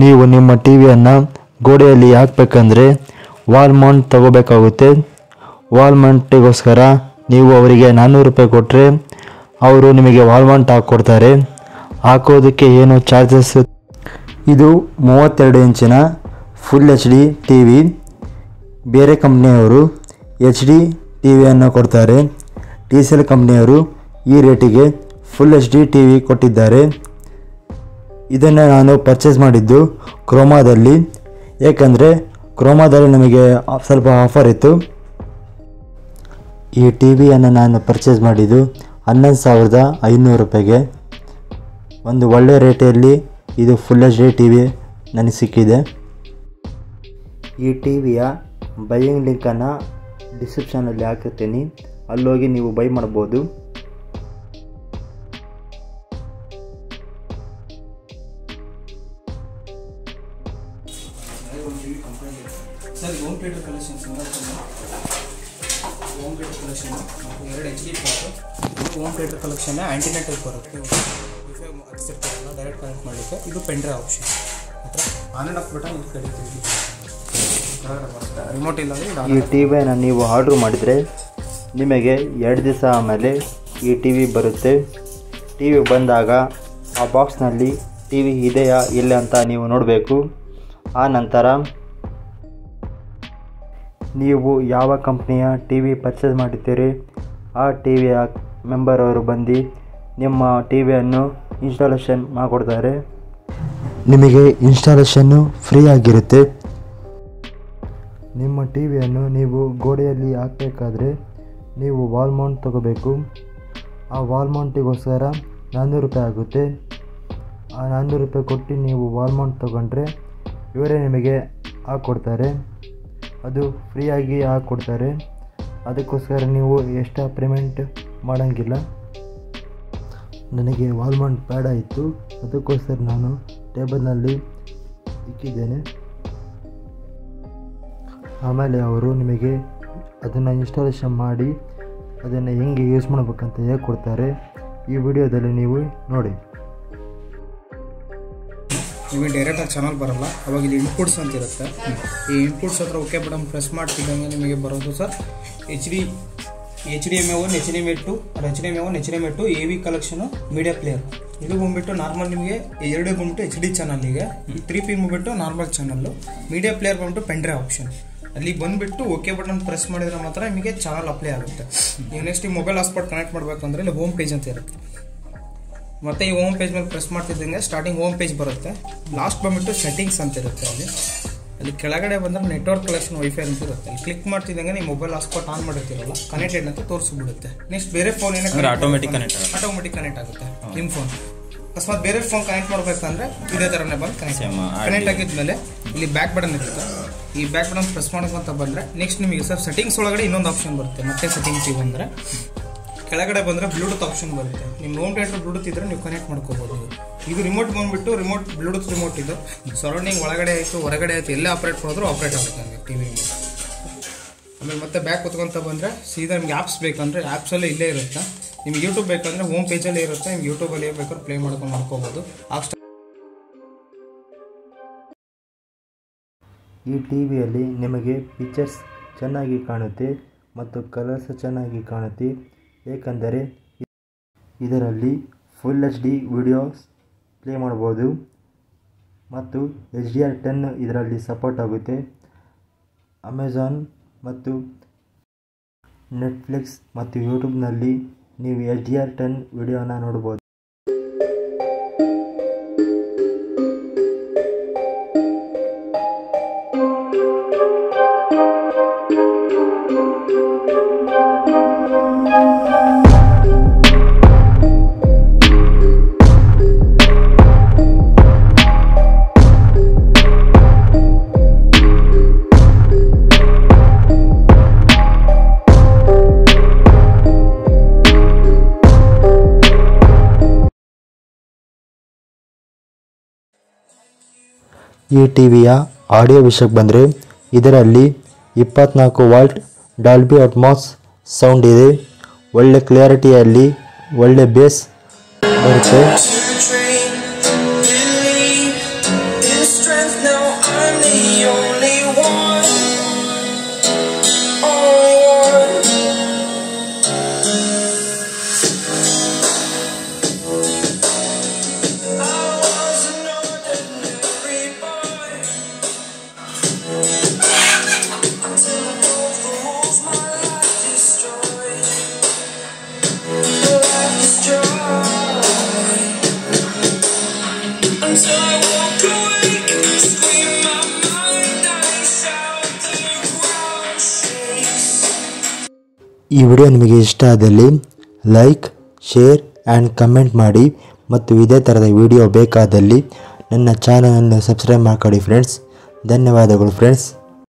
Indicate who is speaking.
Speaker 1: ನೀವು ನಿಮ್ಮ ಟಿವಿಯನ್ನು ಗೋಡೆಯಲ್ಲಿ ಹಾಕಬೇಕಂದ್ರೆ ವಾಲ್ ಮೌಂಟ್ ತಗೋಬೇಕಾಗುತ್ತೆ. ವಾಲ್ ಮೌಂಟಿಗೋಸ್ಕರ ನೀವು ಅವರಿಗೆ 400 ರೂಪಾಯಿ ಕೊಟ್ಟರೆ ಅವರು ನಿಮಗೆ ವಾಲ್ ಮೌಂಟ್ ಹಾಕ್ಕೊಡ್ತಾರೆ. ಹಾಕೋದಕ್ಕೆ ಏನು ಚಾರ್ಜಸ್. ಇದು 32 ಇಂಚಿನ ಫುಲ್ HD ಟಿ ವಿ. ಬೇರೆ ಕಂಪ್ನಿಯವರು HD ಟಿವಿಯನ್ನು ಕೊಡ್ತಾರೆ. TCL ಕಂಪ್ನಿಯವರು ಈ ರೇಟಿಗೆ ಫುಲ್ HD ಟಿ ವಿ ಕೊಟ್ಟಿದ್ದಾರೆ. ಇದನ್ನು ನಾನು ಪರ್ಚೇಸ್ ಮಾಡಿದ್ದು ಕ್ರೋಮಾದಲ್ಲಿ, ಏಕೆಂದರೆ ಕ್ರೋಮಾದಲ್ಲಿ ನಮಗೆ ಸ್ವಲ್ಪ ಆಫರ್ ಇತ್ತು. ಈ ಟಿ ವಿಯನ್ನು ನಾನು ಪರ್ಚೇಸ್ ಮಾಡಿದ್ದು 11,500 ರೂಪಾಯಿಗೆ. ಒಂದು ಒಳ್ಳೆಯ ರೇಟಲ್ಲಿ ಇದು ಫುಲ್ HD ಟಿ ವಿ ನನಗೆ ಸಿಕ್ಕಿದೆ. ಈ ಟಿ ವಿಯ ಬೈಯಿಂಗ್ ಲಿಂಕನ್ನು ಡಿಸ್ಕ್ರಿಪ್ಷನಲ್ಲಿ ಹಾಕಿರ್ತೀನಿ, ಅಲ್ಲೋಗಿ ನೀವು ಬೈ ಮಾಡ್ಬೋದು.
Speaker 2: Sir home theatre collections home theatre collection 2 HD plot. ಇದು ಹೋಮ್ ಥಿಯೇಟರ್ ಕಲೆಕ್ಷನ್ ಆ್ಯಂಟಿನಾ ಟೈಪ್ ಬರುತ್ತೆ. ವೈಫೈ ಹಚ್ಚಿರ್ತಾರಲ್ಲ ಡೈರೆಕ್ಟ್ ಕನೆಕ್ಟ್ ಮಾಡಲಿಕ್ಕೆ. ಇದು pen drive option. On and of button ಇದು ಕಡಿತೀವಿ. ರಿಮೋಟ್ ಇಲ್ಲ.
Speaker 1: ಈ ಟಿ ವಿಯನ್ನು ನೀವು ಆರ್ಡ್ರ್ ಮಾಡಿದರೆ ನಿಮಗೆ 2 ದಿವಸ ಆಮೇಲೆ ಈ ಟಿ ವಿ ಬರುತ್ತೆ. ಟಿ ವಿ ಬಂದಾಗ ಆ ಬಾಕ್ಸ್ನಲ್ಲಿ ಟಿ ವಿ ಇದೆಯಾ ಇಲ್ಲ ಅಂತ ನೀವು ನೋಡಬೇಕು. ಆ ನಂತರ ನೀವು ಯಾವ ಕಂಪ್ನಿಯ ಟಿ ವಿ ಪರ್ಚೇಸ್ ಮಾಡಿದ್ದೀರಿ ಆ ಟಿ ವಿಯ ಮೆಂಬರ್ ಅವರು ಬಂದು ನಿಮ್ಮ ಟಿ ವಿಯನ್ನು ಇನ್ಸ್ಟಾಲೇಷನ್ ಮಾಡಿಕೊಡ್ತಾರೆ. ನಿಮಗೆ ಇನ್ಸ್ಟಾಲೇಷನ್ನು ಫ್ರೀ ಆಗಿರುತ್ತೆ. ನಿಮ್ಮ ಟಿ ವಿಯನ್ನು ನೀವು ಗೋಡೆಯಲ್ಲಿ ಹಾಕಬೇಕಾದ್ರೆ ನೀವು ವಾಲ್ ಮೌಂಟ್ ತಗೋಬೇಕು. ಆ ವಾಲ್ ಮೌಂಟಿಗೋಸ್ಕರ 400 ರೂಪಾಯಿ ಆಗುತ್ತೆ. ಆ 400 ರೂಪಾಯಿ ಕೊಟ್ಟು ನೀವು ವಾಲ್ ಮೌಂಟ್ ತೊಗೊಂಡ್ರೆ ಇವರೇ ನಿಮಗೆ ಹಾಕ್ಕೊಡ್ತಾರೆ. ಅದು ಫ್ರೀಯಾಗಿ ಹಾಕ್ಕೊಡ್ತಾರೆ. ಅದಕ್ಕೋಸ್ಕರ ನೀವು ಎಕ್ಸ್ಟ್ರಾ ಪೇಮೆಂಟ್ ಮಾಡೋಂಗಿಲ್ಲ. ನನಗೆ ವಾಲ್ ಮೌಂಟ್ ಬೇಡ ಇತ್ತು, ಅದಕ್ಕೋಸ್ಕರ ನಾನು ಟೇಬಲ್ನಲ್ಲಿ ಇಕ್ಕಿದ್ದೇನೆ. ಆಮೇಲೆ ಅವರು ನಿಮಗೆ ಅದನ್ನು ಇನ್ಸ್ಟಾಲೇಷನ್ ಮಾಡಿ ಅದನ್ನು ಹೆಂಗೆ ಯೂಸ್ ಮಾಡಬೇಕಂತ ಹೇಳ್ಕೊಡ್ತಾರೆ. ಈ ವಿಡಿಯೋದಲ್ಲಿ ನೀವು ನೋಡಿ.
Speaker 2: ನಿಮಗೆ ಡೈರೆಕ್ಟಾಗಿ ಚಾನಲ್ ಬರೋಲ್ಲ, ಅವಾಗ ಇಲ್ಲಿ ಇನ್ಪುಟ್ಸ್ ಅಂತ ಇರುತ್ತೆ. ಈ ಇನ್ಪುಟ್ಸ್ ಹತ್ರ ಓಕೆ ಬಟನ್ ಪ್ರೆಸ್ ಮಾಡ್ತಿದ್ದಂಗೆ ನಿಮಗೆ ಬರೋದು sir HDMI 1, HDMI 2, HDMI 1, HDMI 2 AV collection media player. ಇದು ಬಂದುಬಿಟ್ಟು ನಾರ್ಮಲ್ ನಿಮಗೆ 2 ಬಂದುಬಿಟ್ಟು HD ಚಾನಲ್ಗೆ, 3 ಪಿನ್ ಬಂದುಬಿಟ್ಟು ನಾರ್ಮಲ್ ಚಾನಲ್ಲು, ಮೀಡಿಯಾ ಪ್ಲೇಯರ್ ಬಂದುಬಿಟ್ಟು ಪೆನ್ಡ್ರೈವ್ ಆಪ್ಷನ್. ಅಲ್ಲಿ ಬಂದುಬಿಟ್ಟು ಓಕೆ ಬಟನ್ ಪ್ರೆಸ್ ಮಾಡಿದ್ರೆ ಮಾತ್ರ ನಿಮಗೆ ಚಾನಲ್ ಅಪ್ಲೈ ಆಗುತ್ತೆ. ನೀವು ನೆಕ್ಸ್ಟ್ ಈ ಮೊಬೈಲ್ ಹಾಟ್ಸ್ಪಾಟ್ ಕನೆಕ್ಟ್ ಮಾಡಬೇಕಂದ್ರೆ ಇಲ್ಲಿ ಹೋಮ್ ಪೇಜ್ ಅಂತ ಇರುತ್ತೆ. ಮತ್ತು ಈ ಹೋಮ್ ಪೇಜ್ ಮೇಲೆ ಪ್ರೆಸ್ ಮಾಡ್ತಿದ್ದಂಗೆ ಸ್ಟಾರ್ಟಿಂಗ್ ಹೋಮ್ ಪೇಜ್ ಬರುತ್ತೆ. ಲಾಸ್ಟ್ ಬಂದುಬಿಟ್ಟು ಸೆಟ್ಟಿಂಗ್ಸ್ ಅಂತ ಇರುತ್ತೆ. ಅಲ್ಲಿ ಕೆಳಗಡೆ ಬಂದರೆ ನೆಟ್ವರ್ಕ್ ಕಲೆಕ್ಷನ್ ವೈಫೈ ಅಂತ ಇರುತ್ತೆ. ಅಲ್ಲಿ ಕ್ಲಿಕ್ ಮಾಡ್ತಿದ್ದಂಗೆ ನೀವು ಮೊಬೈಲ್ ಹಾಟ್ಸ್ಪಾಟ್ ಆನ್ ಮಾಡಿರ್ತೀರಲ್ಲ, ಕನೆಕ್ಟೆಡ್ ಅಂತ ತೋರಿಸ್ಬಿಡುತ್ತೆ. ನೆಕ್ಸ್ಟ್ ಬೇರೆ ಫೋನ್ ಏನಾಗುತ್ತೆ ಆಟೋಮೆಟಿಕ್ ಕನೆಕ್ಟ್ ಆಗುತ್ತೆ. ನಿಮ್ಮ ಫೋನ್ ಅಕಸ್ಮಾತ್ ಬೇರೆ ಫೋನ್ ಕನೆಕ್ಟ್ ಮಾಡಬೇಕಂದ್ರೆ ಇದೇ ಥರನೇ ಬಂದು ಕನೆಕ್ಟ್ ಆಗಿದ್ಮೇಲೆ ಇಲ್ಲಿ ಬ್ಯಾಕ್ ಬಟನ್ ಇರುತ್ತೆ. ಈ ಬ್ಯಾಕ್ ಬಟನ್ ಪ್ರೆಸ್ ಮಾಡ್ಕೊಂತ ಬಂದರೆ ನೆಕ್ಸ್ಟ್ ನಿಮಗೆ ಸರ್ ಸೆಟ್ಟಿಂಗ್ಸ್ ಒಳಗಡೆ ಇನ್ನೊಂದು ಆಪ್ಷನ್ ಬರುತ್ತೆ. ಮತ್ತೆ ಸೆಟ್ಟಿಂಗ್ಸಿಗೆ ಬಂದರೆ ಕೆಳಗಡೆ ಬಂದರೆ ಬ್ಲೂಟೂತ್ ಆಪ್ಷನ್ ಬರುತ್ತೆ. ನಿಮ್ಮ ಹೋಮ್ ಥಿಯೇಟರ್ ಬ್ಲೂಟೂತ್ ಇದ್ದರೆ ನೀವು ಕನೆಕ್ಟ್ ಮಾಡ್ಕೋಬೋದು. ಇದು ರಿಮೋಟ್ ಬಂದುಬಿಟ್ಟು ಬ್ಲೂಟೂತ್ ರಿಮೋಟ್ ಇದು. ಸರೌಂಡಿಂಗ್ ಒಳಗಡೆ ಆಯಿತು ಹೊರಗಡೆ ಆಯಿತು ಎಲ್ಲೇ ಆಪ್ರೇಟ್ ಮಾಡಿದ್ರು ಆಪ್ರೇಟ್ ಆಗುತ್ತೆ ನಮಗೆ ಟಿ ವಿ ರಿಮೋಟ್. ಆಮೇಲೆ ಮತ್ತೆ ಬ್ಯಾಕ್ ಕೂತ್ಕೊಂತ ಬಂದರೆ ಸೀದಾ ನಿಮ್ಗೆ ಆ್ಯಪ್ಸ್ ಬೇಕಂದರೆ ಆ್ಯಪ್ಸಲ್ಲೇ ಇಲ್ಲೇ ಇರುತ್ತೆ. ನಿಮ್ಗೆ ಯೂಟ್ಯೂಬ್ ಬೇಕಂದರೆ ಹೋಮ್ ಪೇಜಲ್ಲೇ ಇರುತ್ತೆ. ನಿಮ್ಗೆ ಯೂಟ್ಯೂಬಲ್ಲಿ ಬೇಕಾದ್ರೆ ಪ್ಲೇ ಮಾಡ್ಕೋಬೋದು.
Speaker 1: ಈ ಟಿ ವಿಯಲ್ಲಿ ನಿಮಗೆ ಪಿಕ್ಚರ್ಸ್ ಚೆನ್ನಾಗಿ ಕಾಣುತ್ತೆ ಮತ್ತು ಕಲರ್ಸ್ ಚೆನ್ನಾಗಿ ಕಾಣುತ್ತೆ, ಏಕೆಂದರೆ ಇದರಲ್ಲಿ ಫುಲ್ HD ವಿಡಿಯೋಸ್ ಪ್ಲೇ ಮಾಡ್ಬೋದು ಮತ್ತು HDR10 ಇದರಲ್ಲಿ ಸಪೋರ್ಟ್ ಆಗುತ್ತೆ. ಅಮೆಜಾನ್ ಮತ್ತು ನೆಟ್ಫ್ಲಿಕ್ಸ್ ಮತ್ತು ಯೂಟ್ಯೂಬ್ನಲ್ಲಿ ನೀವು HDR10 ವಿಡಿಯೋನ ನೋಡ್ಬೋದು. ಈ ಟಿ ವಿಯ ಆಡಿಯೋ ವಿಷಯಕ್ಕೆ ಬಂದರೆ ಇದರಲ್ಲಿ 24 ವಾಲ್ಟ್ ಡಾಲ್ಬಿ ಅಟ್ಮಾಸ್ ಸೌಂಡ್ ಇದೆ. ಒಳ್ಳೆ ಕ್ಲಿಯರಿಟಿಯಲ್ಲಿ ಒಳ್ಳೆ ಬೇಸ್ ಬರುತ್ತೆ. ಈ ವಿಡಿಯೋ ನಿಮಗೆ ಇಷ್ಟ ಆದಲ್ಲಿ ಲೈಕ್, ಶೇರ್ ಆ್ಯಂಡ್ ಕಮೆಂಟ್ ಮಾಡಿ ಮತ್ತು ಇದೇ ಥರದ ವಿಡಿಯೋ ಬೇಕಾದಲ್ಲಿ ನನ್ನ ಚಾನಲನ್ನು ಸಬ್ಸ್ಕ್ರೈಬ್ ಮಾಡ್ಕೊಳ್ಳಿ ಫ್ರೆಂಡ್ಸ್. ಧನ್ಯವಾದಗಳು ಫ್ರೆಂಡ್ಸ್.